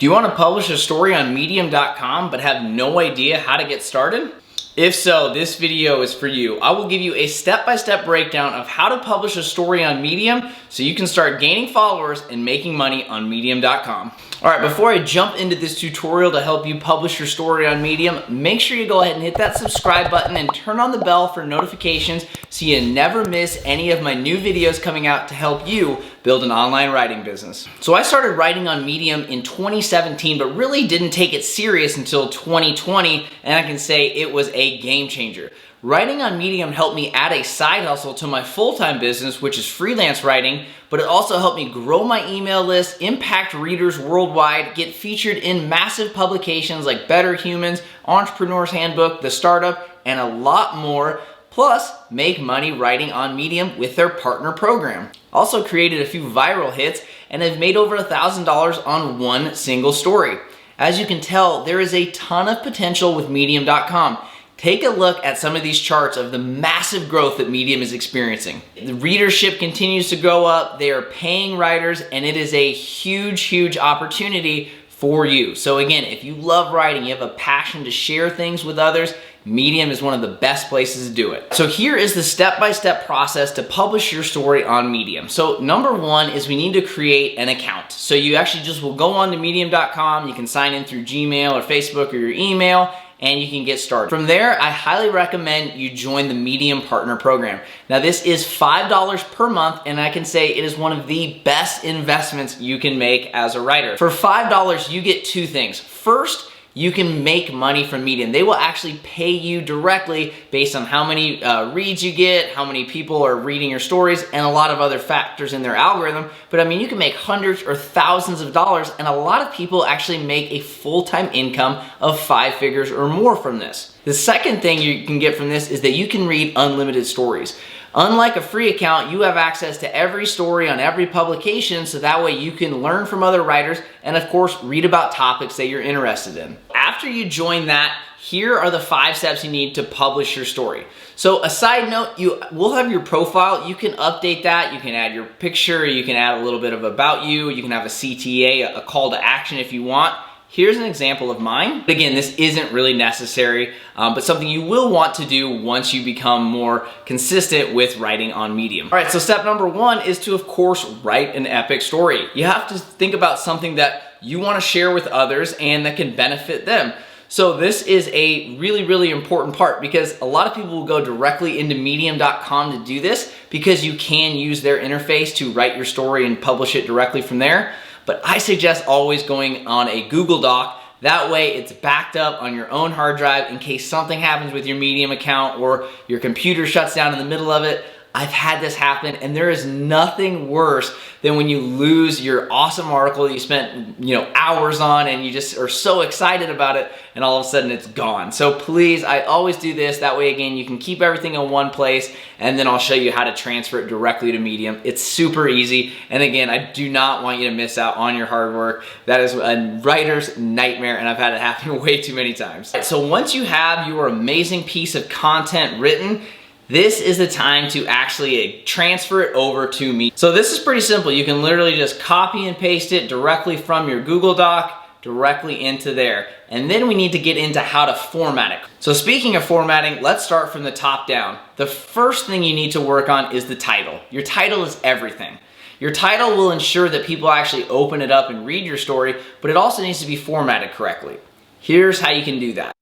Do you want to publish a story on medium.com but have no idea how to get started? If so, this video is for you. I will give you a step-by-step breakdown of how to publish a story on Medium so you can start gaining followers and making money on medium.com. Alright, before I jump into this tutorial to help you publish your story on Medium, make sure you go ahead and hit that subscribe button and turn on the bell for notifications so you never miss any of my new videos coming out to help you build an online writing business. So I started writing on Medium in 2017, but really didn't take it serious until 2020, and I can say it was a game changer. Writing on Medium helped me add a side hustle to my full-time business, which is freelance writing, but it also helped me grow my email list, impact readers worldwide, get featured in massive publications like Better Humans, Entrepreneur's Handbook, The Startup, and a lot more, plus make money writing on Medium with their partner program. Also created a few viral hits and have made over $1,000 on one single story. As you can tell, there is a ton of potential with medium.com. Take a look at some of these charts of the massive growth that Medium is experiencing. The readership continues to go up, they are paying writers, and it is a huge, huge opportunity for you. So again, if you love writing, you have a passion to share things with others, Medium is one of the best places to do it. So here is the step-by-step process to publish your story on Medium. So number one is we need to create an account. So you actually just will go on to medium.com, you can sign in through Gmail or Facebook or your email, and you can get started. From there, I highly recommend you join the Medium Partner Program. Now this is $5 per month, and I can say it is one of the best investments you can make as a writer. For $5, you get two things. First, you can make money from Medium. They will actually pay you directly based on how many reads you get, how many people are reading your stories, and a lot of other factors in their algorithm. But I mean, you can make hundreds or thousands of dollars, and a lot of people actually make a full-time income of 5 figures or more from this. The second thing you can get from this is that you can read unlimited stories. Unlike a free account, you have access to every story on every publication, so that way you can learn from other writers and of course read about topics that you're interested in. After you join that, here are the 5 steps you need to publish your story. So a side note, you will have your profile. You can update that. You can add your picture. You can add a little bit of about you. You can have a CTA, a call to action if you want. Here's an example of mine. Again, this isn't really necessary, but something you will want to do once you become more consistent with writing on Medium. All right, so step number one is to, of course, write an epic story. You have to think about something that you want to share with others and that can benefit them. So this is a really, really important part because a lot of people will go directly into medium.com to do this because you can use their interface to write your story and publish it directly from there. But I suggest always going on a Google Doc. That way it's backed up on your own hard drive in case something happens with your Medium account or your computer shuts down in the middle of it. I've had this happen, and there is nothing worse than when you lose your awesome article that you spent, hours on, and you just are so excited about it, and all of a sudden it's gone. So please, I always do this. That way, again, you can keep everything in one place, and then I'll show you how to transfer it directly to Medium. It's super easy, and again, I do not want you to miss out on your hard work. That is a writer's nightmare, and I've had it happen way too many times. So once you have your amazing piece of content written, this is the time to actually transfer it over to me. So this is pretty simple. You can literally just copy and paste it directly from your Google Doc directly into there. And then we need to get into how to format it. So speaking of formatting, let's start from the top down. The first thing you need to work on is the title. Your title is everything. Your title will ensure that people actually open it up and read your story, but it also needs to be formatted correctly. Here's how you can do that.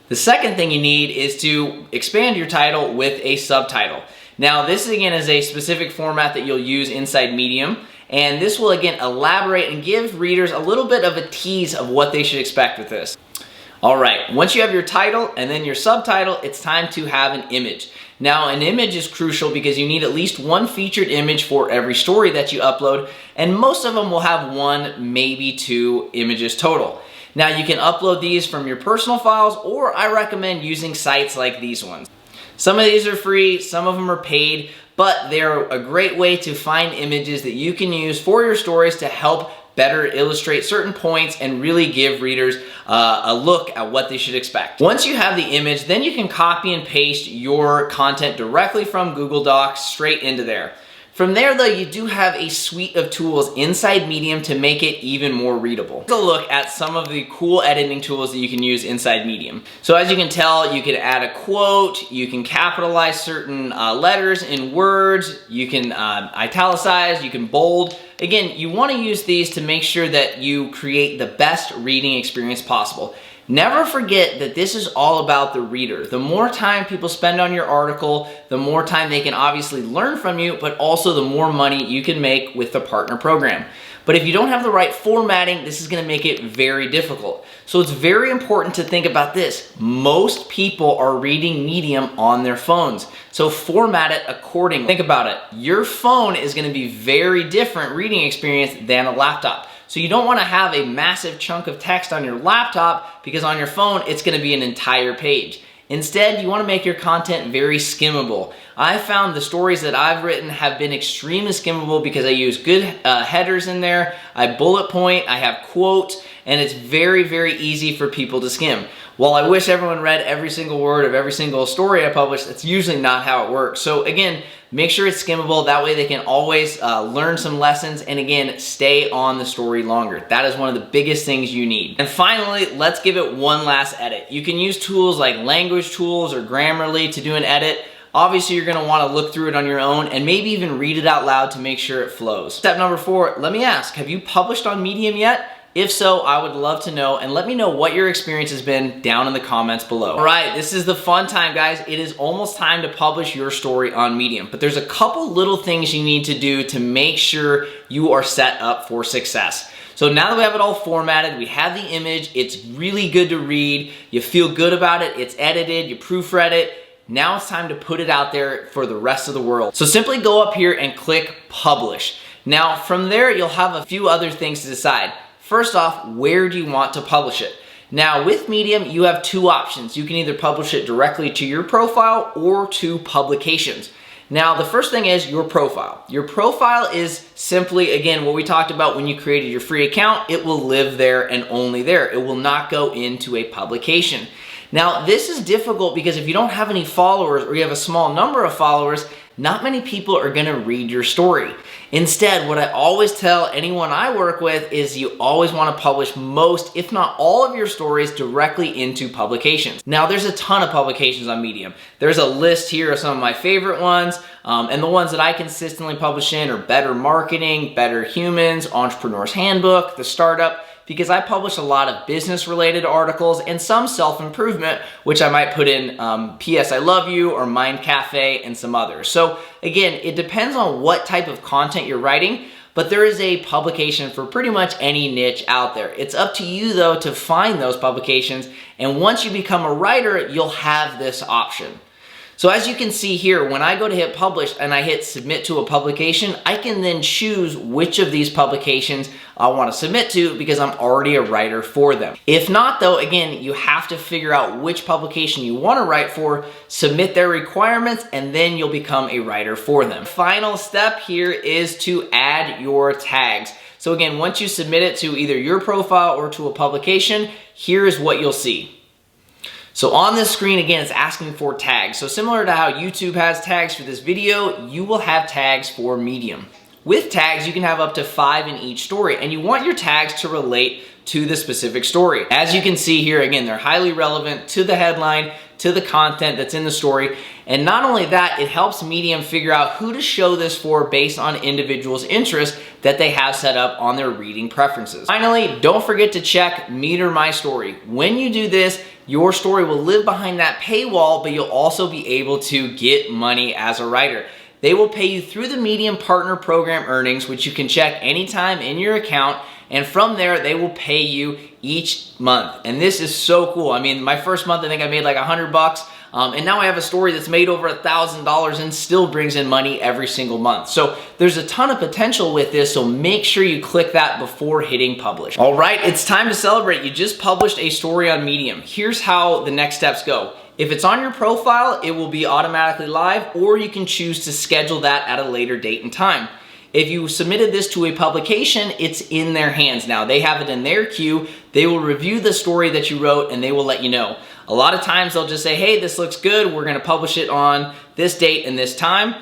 The second thing you need is to expand your title with a subtitle. Now this again is a specific format that you'll use inside Medium, and this will again elaborate and give readers a little bit of a tease of what they should expect with this. Alright, once you have your title and then your subtitle, it's time to have an image. Now an image is crucial because you need at least one featured image for every story that you upload, and most of them will have 1, maybe 2 images total. Now you can upload these from your personal files, or I recommend using sites like these ones. Some of these are free, some of them are paid, but they're a great way to find images that you can use for your stories to help better illustrate certain points and really give readers a look at what they should expect. Once you have the image, then you can copy and paste your content directly from Google Docs straight into there. From there though, you do have a suite of tools inside Medium to make it even more readable. Let's look at some of the cool editing tools that you can use inside Medium. So as you can tell, you can add a quote, you can capitalize certain letters in words, you can italicize, you can bold. Again, you want to use these to make sure that you create the best reading experience possible. Never forget that this is all about the reader. The more time people spend on your article, the more time they can obviously learn from you, but also the more money you can make with the partner program. But if you don't have the right formatting, this is going to make it very difficult. So it's very important to think about this. Most people are reading Medium on their phones. So format it accordingly. Think about it. Your phone is going to be very different reading experience than a laptop. So you don't want to have a massive chunk of text on your laptop because on your phone it's going to be an entire page. Instead, you want to make your content very skimmable. I found the stories that I've written have been extremely skimmable because I use good headers in there, I bullet point, I have quotes, and it's very, very easy for people to skim. While I wish everyone read every single word of every single story I publish, that's usually not how it works. So again, make sure it's skimmable. That way they can always learn some lessons and again, stay on the story longer. That is one of the biggest things you need. And finally, let's give it one last edit. You can use tools like language tools or Grammarly to do an edit. Obviously, you're gonna wanna look through it on your own and maybe even read it out loud to make sure it flows. Step number 4, let me ask, have you published on Medium yet? If so, I would love to know, and let me know what your experience has been down in the comments below. All right, this is the fun time, guys. It is almost time to publish your story on Medium, but there's a couple little things you need to do to make sure you are set up for success. So now that we have it all formatted, we have the image, it's really good to read, you feel good about it, it's edited, you proofread it. Now it's time to put it out there for the rest of the world. So simply go up here and click publish. Now from there, you'll have a few other things to decide. First off, where do you want to publish it? Now with Medium, you have two options. You can either publish it directly to your profile or to publications. Now the first thing is your profile. Your profile is simply, again, what we talked about when you created your free account. It will live there and only there. It will not go into a publication. Now this is difficult because if you don't have any followers or you have a small number of followers, not many people are gonna read your story. Instead, what I always tell anyone I work with is you always wanna publish most, if not all of your stories directly into publications. Now, there's a ton of publications on Medium. There's a list here of some of my favorite ones, and the ones that I consistently publish in are Better Marketing, Better Humans, Entrepreneur's Handbook, The Startup, because I publish a lot of business-related articles and some self-improvement, which I might put in P.S. I Love You or Mind Cafe and some others. So again, it depends on what type of content you're writing, but there is a publication for pretty much any niche out there. It's up to you though to find those publications, and once you become a writer, you'll have this option. So as you can see here, when I go to hit publish and I hit submit to a publication, I can then choose which of these publications I want to submit to because I'm already a writer for them. If not though, again, you have to figure out which publication you want to write for, submit their requirements, and then you'll become a writer for them. Final step here is to add your tags. So again, once you submit it to either your profile or to a publication, here is what you'll see. So on this screen, again, it's asking for tags. So similar to how YouTube has tags for this video, you will have tags for Medium. With tags, you can have up to 5 in each story, and you want your tags to relate to the specific story. As you can see here, again, they're highly relevant to the headline, to the content that's in the story. And not only that, it helps Medium figure out who to show this for based on individuals' interests that they have set up on their reading preferences. Finally, don't forget to check Meter My Story. When you do this, your story will live behind that paywall, but you'll also be able to get money as a writer. They will pay you through the Medium Partner Program earnings, which you can check anytime in your account, and from there, they will pay you each month. And this is so cool. I mean, my first month, I think I made like $100, and now I have a story that's made over $1,000 and still brings in money every single month. So there's a ton of potential with this, so make sure you click that before hitting publish. All right, it's time to celebrate. You just published a story on Medium. Here's how the next steps go. If it's on your profile, it will be automatically live, or you can choose to schedule that at a later date and time. if you submitted this to a publication, it's in their hands now. They have it in their queue. They will review the story that you wrote and they will let you know. A lot of times they'll just say, hey, this looks good. We're gonna publish it on this date and this time.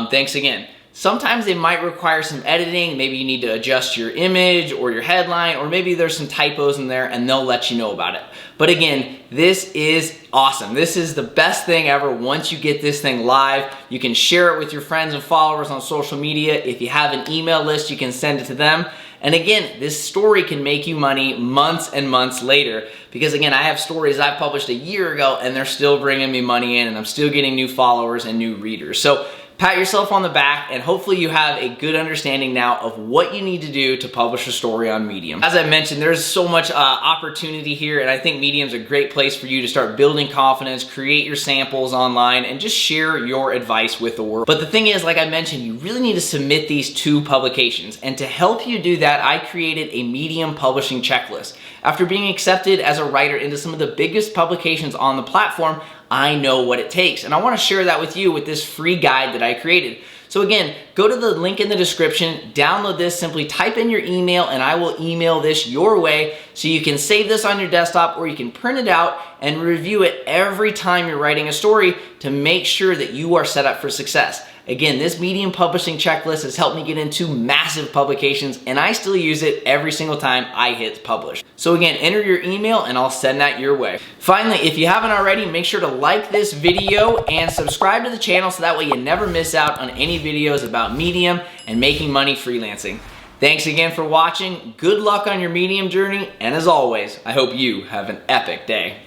Thanks again. Sometimes they might require some editing. Maybe you need to adjust your image or your headline, or maybe there's some typos in there and they'll let you know about it. But again, this is awesome. This is the best thing ever. Once you get this thing live, you can share it with your friends and followers on social media. If you have an email list, you can send it to them. And again, this story can make you money months and months later, because again, I have stories I published a year ago and they're still bringing me money in, and I'm still getting new followers and new readers. So pat yourself on the back, and hopefully you have a good understanding now of what you need to do to publish a story on Medium. As I mentioned, there's so much opportunity here, and I think Medium's a great place for you to start building confidence, create your samples online, and just share your advice with the world. But the thing is, like I mentioned, you really need to submit these to publications, and to help you do that, I created a Medium publishing checklist. After being accepted as a writer into some of the biggest publications on the platform, I know what it takes, and I want to share that with you with this free guide that I created. So again, go to the link in the description, download this, simply type in your email, and I will email this your way so you can save this on your desktop, or you can print it out and review it every time you're writing a story to make sure that you are set up for success. Again, this Medium publishing checklist has helped me get into massive publications, and I still use it every single time I hit publish. So again, enter your email and I'll send that your way. Finally, if you haven't already, make sure to like this video and subscribe to the channel so that way you never miss out on any videos about Medium and making money freelancing. Thanks again for watching. Good luck on your Medium journey, and as always, I hope you have an epic day.